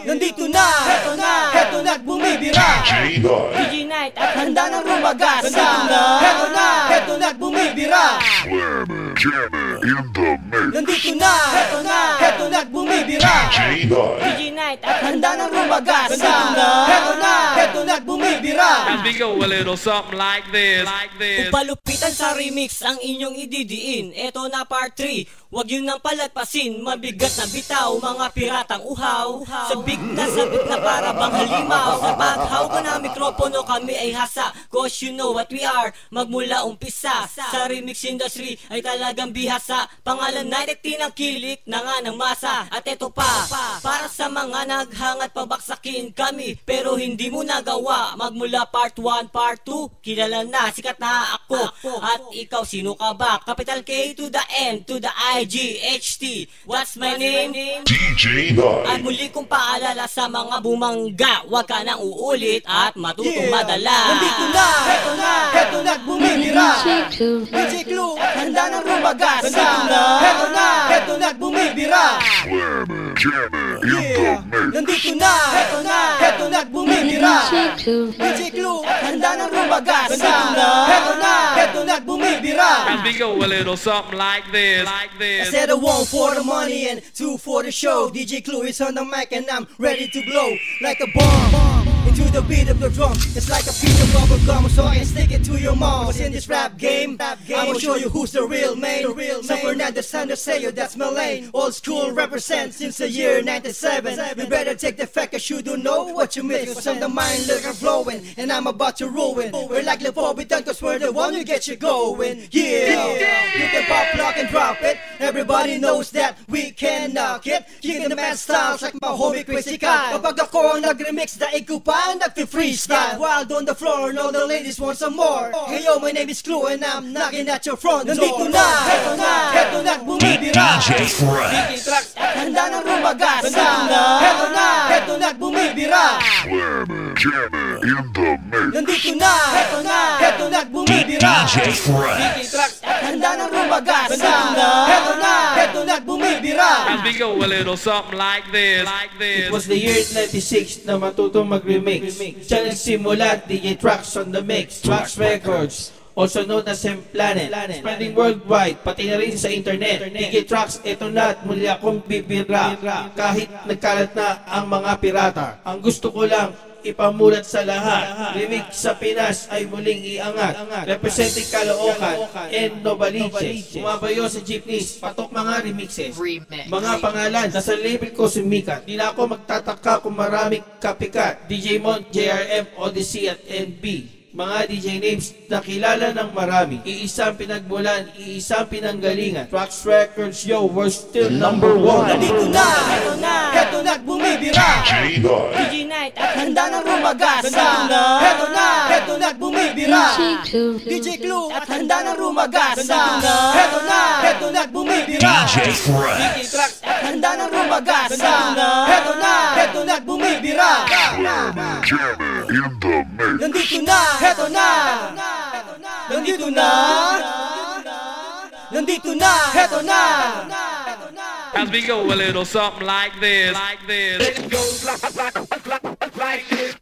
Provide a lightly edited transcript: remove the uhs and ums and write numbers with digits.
Nandito na, heto na't bumibira DJ Night at handa ng rumagas. Heto na't bumibira Nandito na, heto na't bumibira DJ Night at handa ng rumagas. Heto na't bumibira. As we go a little something like this. Upalupitan sa remix ang inyong ididiin. Eto na part 3, wag yun nang palagpasin. Mabigat na bitaw, mga piratang uhaw. Sabik na para bang halimaw. Sa paghawak ko na mikropono kami ay hasa. Cause you know what we are, magmula umpisa. Sa remix industry ay talagang bihasa. Pangalan na tinangkilik na nga ng masa. At eto pa, para sa mga naghangat pabaksakin kami pero hindi mo nagawa. Magmula part 1, part 2, kilala na, sikat na ako. At ikaw, sino ka ba? Capital K to the N to the I-G-H-T. What's my name? DJ Night. At muli kong paalala sa mga bumangga, huwag ka nang uulit at matutong madala. Nandito na, heto na't bumibira DJ Clue, handa nang rumagas. Heto na't bumibira Nandito na, heto na't bumibira DJ Clue, handa nang rumagas. Heto na't bumibira. As we go a little something like this. I said 1 for the money and 2 for the show. DJ Clue is on the mic and I'm ready to blow like a bomb into the beat of the drum. It's like a piece of bubble gum, so I can stick it to your mom. What's in this rap game? I'ma show you who's the real main. San Fernando, San Jose, that's my lane. Old school represent since the year 97. You better take the fact, cause you don't know what you miss. Cause I'm the mind looking flowing and I'm about to ruin. We're like the Forbidden, cause we're the one who gets you going. Yeah, you can pop, lock and drop it. Everybody knows that we can knock it. Kicking the man styles like my homie Crazy Kyle. Kapag ako ang nag-remix, daig ko pa ang nag-freestyle. Wild on the floor, and all the ladies want some more. Hey yo, my name is Clue and I'm knocking at your front door. Nandito na, heto na't bumibira DJ Fresh. Tracks at handa ng rumagas. Heto na't bumibira Nandito na, heto na't bumibira DJ Fresh. Tracks at handa ng rumagas. Heto na't bumibira. As we go a little something like this. It was the year 96 na matutong mag-remix. Siya nagsimula, DJ Trax on the mix. Trax Records, also known as M-Planet, spreading worldwide, pati na rin sa internet. DJ Trax, eto na at muli akong bibira. Kahit nagkalat na ang mga pirata, ang gusto ko lang ipamulat sa lahat. Remix sa Pinas ay muling iangat. Representing Caloocan and Novaliches. Umabayo sa jeepneys, patok mga remixes. Mga pangalan, nasa label ko sumikat. Di na ako magtataka kung maraming kapikat. DJ Mon, JRM, Odyssey at NB. Mga DJ names na kilala ng marami. Iisang pinagmulan, iisang pinanggalingan. Trax Records, yo, we're still number 1. Nandito na, heto na't bumibira DJ Night. DJ Night at handa ng rumagas. Heto na't bumibira DJ Clue at handa ng rumagas. Heto na't bumibira DJ Fresh. Trax at handa ng rumagas. Heto na't bumibira Nandito na, heto na Nandito na, nandito na, heto na. As we go a little something like this. It goes like this.